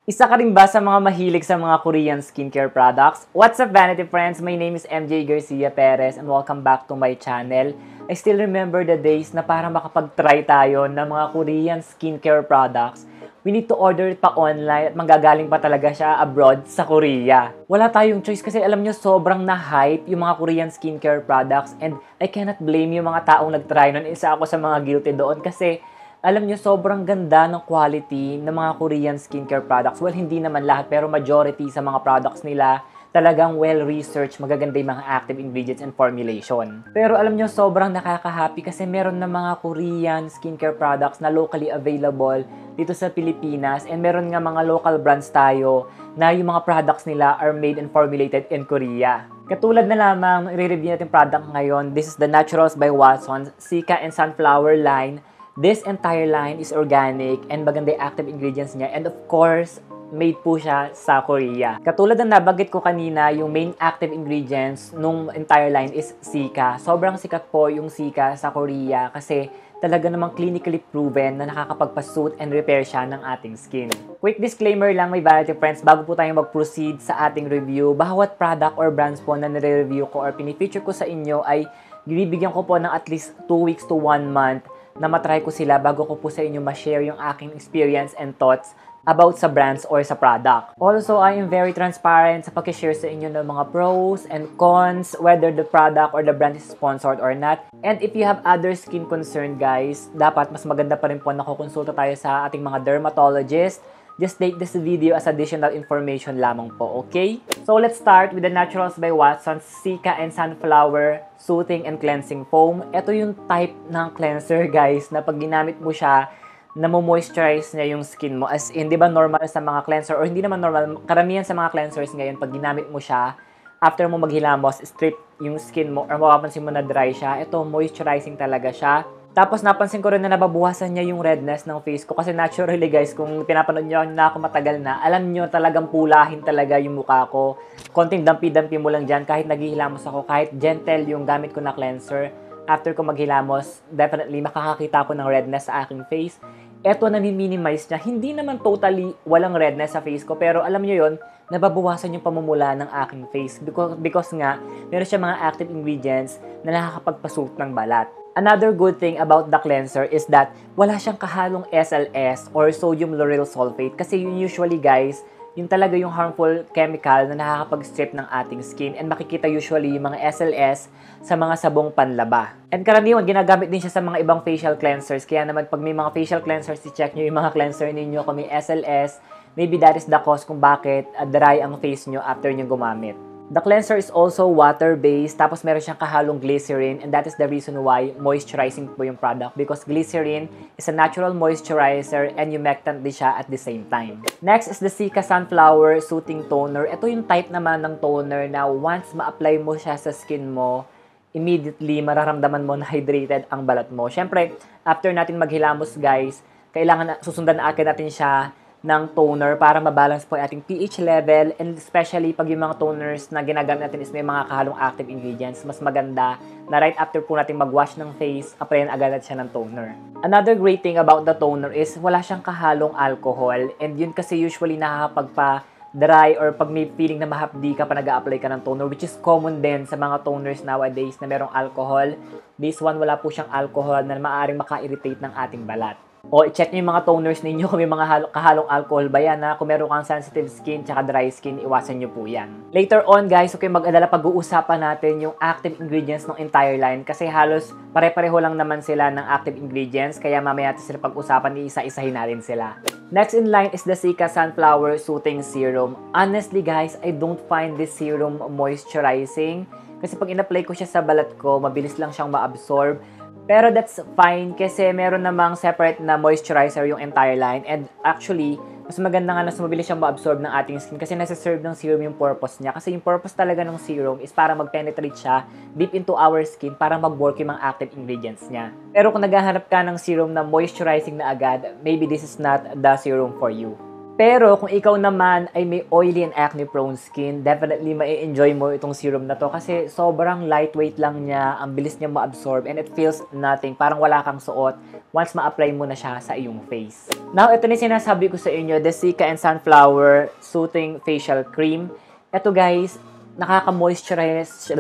Isa ka rin ba sa mga mahilig sa mga Korean skincare products? What's up, Vanity Friends? My name is MJ Garcia Perez and welcome back to my channel. I still remember the days na para makapag-try tayo ng mga Korean skincare products, we need to order it pa online at manggagaling pa talaga siya abroad sa Korea. Wala tayong choice kasi alam nyo sobrang na-hype yung mga Korean skincare products and I cannot blame yung mga taong nag-try nun. Isa ako sa mga guilty doon kasi alam nyo, sobrang ganda ng quality ng mga Korean skincare products. Well, hindi naman lahat, pero majority sa mga products nila, talagang well-researched, magaganda yung mga active ingredients and formulation. Pero alam nyo, sobrang nakaka-happy kasi meron na mga Korean skincare products na locally available dito sa Pilipinas. And meron nga mga local brands tayo na yung mga products nila are made and formulated in Korea. Katulad na lamang, i-review natin product ngayon. This is the Naturals by Watsons, Cica and Sunflower line. This entire line is organic and maganda yung active ingredients niya. And of course, made po siya sa Korea. Katulad ng nabanggit ko kanina, yung main active ingredients nung entire line is Cica. Sobrang sikat po yung Cica sa Korea kasi talaga namang clinically proven na nakakapagpa-soothe and repair siya ng ating skin. Quick disclaimer lang, my Vanity Friends, bago po tayo mag-proceed sa ating review, bawat product or brands po na nire-review ko or pinifeature ko sa inyo ay bibigyan ko po ng at least 2 weeks to 1 month na matry ko sila bago ko po sa inyo ma-share yung aking experience and thoughts about sa brands or sa product. Also, I am very transparent sa pag-share sa inyo ng mga pros and cons, whether the product or the brand is sponsored or not. And if you have other skin concern, guys, dapat mas maganda pa rin po na kukonsulta tayo sa ating mga dermatologist. Just take this video as additional information lamang po, okay? So, let's start with the Naturals by Watsons Cica and Sunflower Soothing and Cleansing Foam. Ito yung type ng cleanser, guys, na pag ginamit mo siya, namo-moisturize niya yung skin mo. As in, di ba normal sa mga cleanser, or hindi naman normal, karamihan sa mga cleansers ngayon, pag ginamit mo siya, after mo maghilamos, strip yung skin mo, or mapapansin mo na dry siya, ito, moisturizing talaga siya. Tapos napansin ko rin na nababawasan niya yung redness ng face ko kasi naturally guys, kung pinapanood niyo na ako matagal na, alam niyo talagang pulahin talaga yung mukha ko. Konting dampi-dampi mo lang dyan kahit naghihilamos ako, kahit gentle yung gamit ko na cleanser. After ko maghilamos, definitely makakakita ko ng redness sa aking face. Eto nami-minimize niya. Hindi naman totally walang redness sa face ko, pero alam niyo yon, nababawasan yung pamumula ng aking face because nga meron siya mga active ingredients na nakakapagpasuot ng balat. Another good thing about the cleanser is that wala siyang kahalong SLS or sodium lauryl sulfate kasi yun usually guys, yun talaga yung harmful chemical na nakakapag-strip ng ating skin and makikita usually yung mga SLS sa mga sabong panlaba. And karaniwan, ginagamit din siya sa mga ibang facial cleansers. Kaya naman pag may mga facial cleansers, i-check nyo yung mga cleanser ninyo kung may SLS, maybe that is the cause kung bakit dry ang face nyo after nyo gumamit. The cleanser is also water-based, tapos meron siyang kahalong glycerin, and that is the reason why moisturizing po yung product because glycerin is a natural moisturizer and humectant din siya at the same time. Next is the Cica Sunflower Soothing Toner. Ito yung type naman ng toner na once ma-apply mo siya sa skin mo, immediately mararamdaman mo na hydrated ang balat mo. Syempre, after natin maghilamos guys, kailangan susundan na agad natin siya ng toner para mabalance po yung ating pH level and especially pag yung mga toners na ginagamit natin is may mga kahalong active ingredients, mas maganda na right after po natin mag-wash ng face, applyan agad natin siya ng toner. Another great thing about the toner is wala siyang kahalong alcohol and yun kasi usually nakakapagpa-dry or pag may feeling na mahapdi ka pa nag-a-apply ka ng toner, which is common din sa mga toners nowadays na merong alcohol. This one wala po siyang alcohol na maaaring maka-irritate ng ating balat. O i-check nyo yung mga toners ninyo kung may mga kahalong alcohol ba yan, ha? Kung meron kang sensitive skin tsaka dry skin, iwasan nyo po yan. Later on guys, okay, mag-alala pag-uusapan natin yung active ingredients ng entire line kasi halos pare-pareho lang naman sila ng active ingredients kaya mamaya natin sila pag-usapan, iisa-isahin natin sila. Next in line is the Cica Sunflower Soothing Serum. Honestly guys, I don't find this serum moisturizing kasi pag in-apply ko siya sa balat ko, mabilis lang siyang ma-absorb. Pero that's fine kasi meron namang separate na moisturizer yung entire line and actually, mas maganda nga na mabilis siyang ma-absorb ng ating skin kasi nasa-serve ng serum yung purpose niya. Kasi yung purpose talaga ng serum is para mag-penetrate siya deep into our skin para mag-work yung mga active ingredients niya. Pero kung naghahanap ka ng serum na moisturizing na agad, maybe this is not the serum for you. Pero kung ikaw naman ay may oily and acne-prone skin, definitely mai-enjoy mo itong serum na to kasi sobrang lightweight lang niya, ang bilis niya ma-absorb, and it feels nothing. Parang wala kang suot once ma-apply mo na siya sa iyong face. Now, ito na sinasabi ko sa inyo, the Cica and Sunflower Soothing Facial Cream. Ito guys, nakaka-moisturize,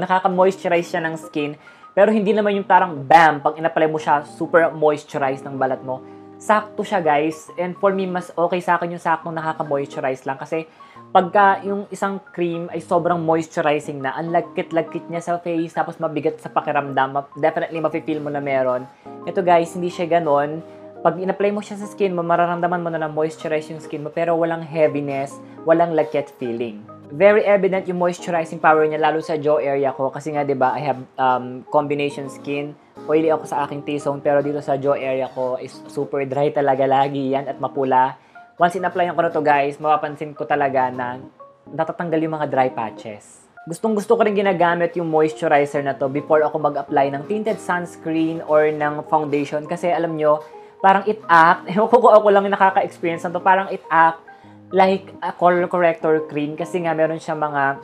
nakaka-moisturize siya ng skin, pero hindi naman yung parang bam, pag in-apply mo siya, super moisturize ng balat mo. Sakto siya guys, and for me, mas okay sa akin yung saktong nakaka-moisturize lang kasi pagka yung isang cream ay sobrang moisturizing na, ang lagkit-lagkit niya sa face, tapos mabigat sa pakiramdam, definitely mafe-feel mo na meron. Ito guys, hindi siya ganon. Pag in-apply mo siya sa skin mo, mararamdaman mo na moisturize yung skin mo, pero walang heaviness, walang lagkit feeling. Very evident yung moisturizing power niya, lalo sa jaw area ko, kasi nga 'di ba, I have combination skin. Oily ako sa aking T-zone, pero dito sa jaw area ko is super dry talaga lagi yan at mapula. Once in-applyan ko na to guys, mapapansin ko talaga na natatanggal yung mga dry patches. Gustong-gusto ko rin ginagamit yung moisturizer na to before ako mag-apply ng tinted sunscreen or ng foundation kasi alam nyo, parang it act, ako lang yung nakaka-experience na to, parang it act like a color corrector cream kasi nga meron siyang mga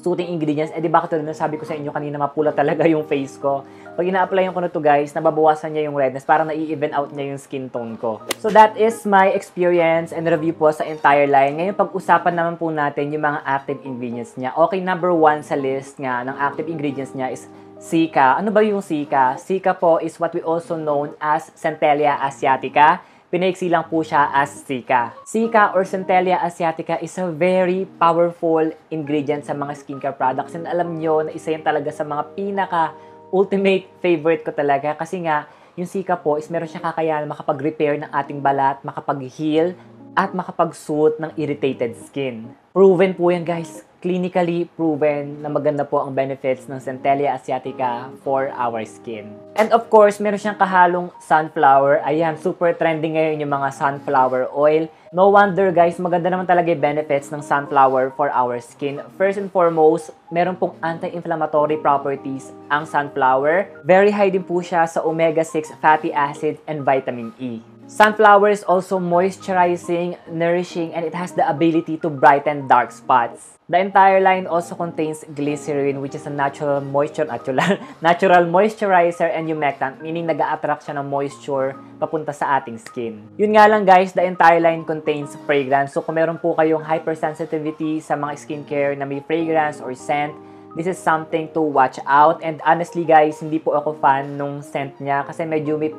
soothing ingredients. Eh di ba katulad na sabi ko sa inyo kanina, mapula talaga yung face ko. Pag ina-applyan ko na to guys, nababawasan niya yung redness, parang nai-even out niya yung skin tone ko. So that is my experience and review po sa entire line. Ngayon pag-usapan naman po natin yung mga active ingredients niya. Okay, number 1 sa list nga ng active ingredients niya is Cica. Ano ba yung Cica? Cica po is what we also known as Centellia asiatica. Pinaiksi lang po siya as Cica. Cica or Centellia asiatica is a very powerful ingredient sa mga skincare products. And alam nyo na isa yan talaga sa mga ultimate favorite ko talaga kasi nga yung Cica po is meron siyang kakayahan makapag-repair ng ating balat, makapag-heal at makapag-soothe ng irritated skin. Proven po yan guys, clinically proven na maganda po ang benefits ng Centellia asiatica for our skin. And of course, meron siyang kahalong sunflower. Ayan, super trending ngayon yung mga sunflower oil. No wonder guys, maganda naman talaga yung benefits ng sunflower for our skin. First and foremost, meron pong anti-inflammatory properties ang sunflower. Very high din po siya sa omega-6 fatty acid and vitamin E. Sunflower is also moisturizing, nourishing, and it has the ability to brighten dark spots. The entire line also contains glycerin, which is a natural moisturizer and humectant, meaning nag-a-attract siya ng moisture papunta sa ating skin. Yun nga lang guys, the entire line contains fragrance. So kung meron po kayong hypersensitivity sa mga skincare na may fragrance or scent, this is something to watch out. And honestly guys, hindi po ako fan nung scent niya kasi medyo may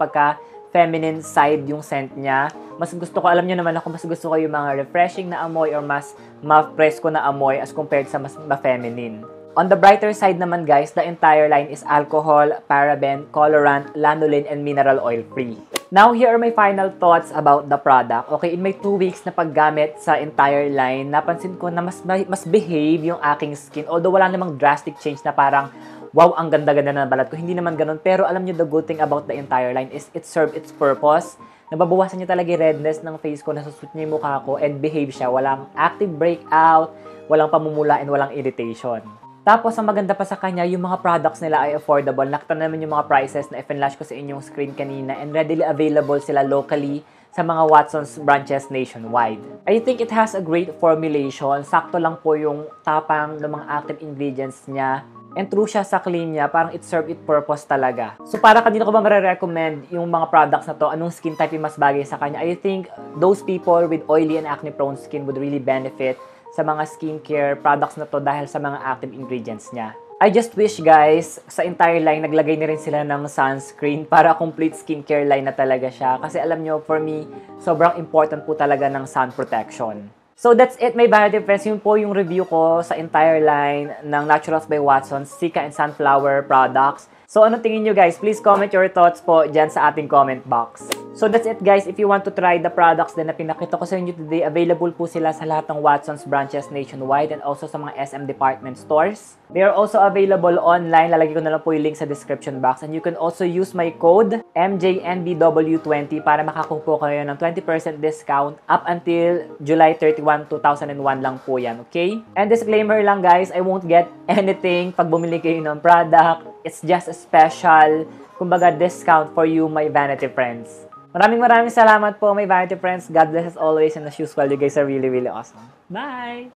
feminine side yung scent niya. Mas gusto ko, alam niyo naman ako, mas gusto ko yung mga refreshing na amoy or mas ma-fresco na amoy as compared sa mas ma-feminine. On the brighter side naman guys, the entire line is alcohol, paraben, colorant, lanolin, and mineral oil free. Now, here are my final thoughts about the product. Okay, in my 2 weeks na paggamit sa entire line, napansin ko na mas behave yung aking skin. Although wala namang drastic change na parang wow, ang ganda-ganda na balat ko. Hindi naman ganun. Pero alam niyo, the good thing about the entire line is it served its purpose. Nababawasan niya talaga yung redness ng face ko, nasusuot niya yung mukha ko, and behave siya. Walang active breakout, walang pamumula, and walang irritation. Tapos, ang maganda pa sa kanya, yung mga products nila ay affordable. Nakita naman yung mga prices na i-flash ko sa inyong screen kanina, and readily available sila locally sa mga Watson's branches nationwide. I think it has a great formulation. Sakto lang po yung tapang ng mga active ingredients niya. And true siya sa clean niya, parang it served its purpose talaga. So para kanino ko ba marirecommend yung mga products na to, anong skin type yung mas bagay sa kanya? I think those people with oily and acne-prone skin would really benefit sa mga skincare products na to dahil sa mga active ingredients niya. I just wish guys, sa entire line, naglagay na rin sila ng sunscreen para complete skincare line na talaga siya. Kasi alam nyo, for me, sobrang important po talaga ng sun protection. So that's it, my vanity friends. Yun po yung review ko sa entire line ng Naturals by Watson's Cica and Sunflower products. So anong tingin nyo guys? Please comment your thoughts po dyan sa ating comment box. So that's it guys. If you want to try the products din na pinakita ko sa inyo today, available po sila sa lahat ng Watson's branches nationwide and also sa mga SM department stores. They are also available online. Lalagay ko na lang po yung link sa description box. And you can also use my code MJNBW20 para makakuha po kayo ng 20% discount up until July 31, 2001 lang po yan, okay? And disclaimer lang guys, I won't get anything pag bumili kayo ng product. It's just a special, kumbaga, discount for you, my vanity friends. Maraming salamat po, my Vanity Friends. God bless as always, and as usual, you guys are really, really awesome. Bye!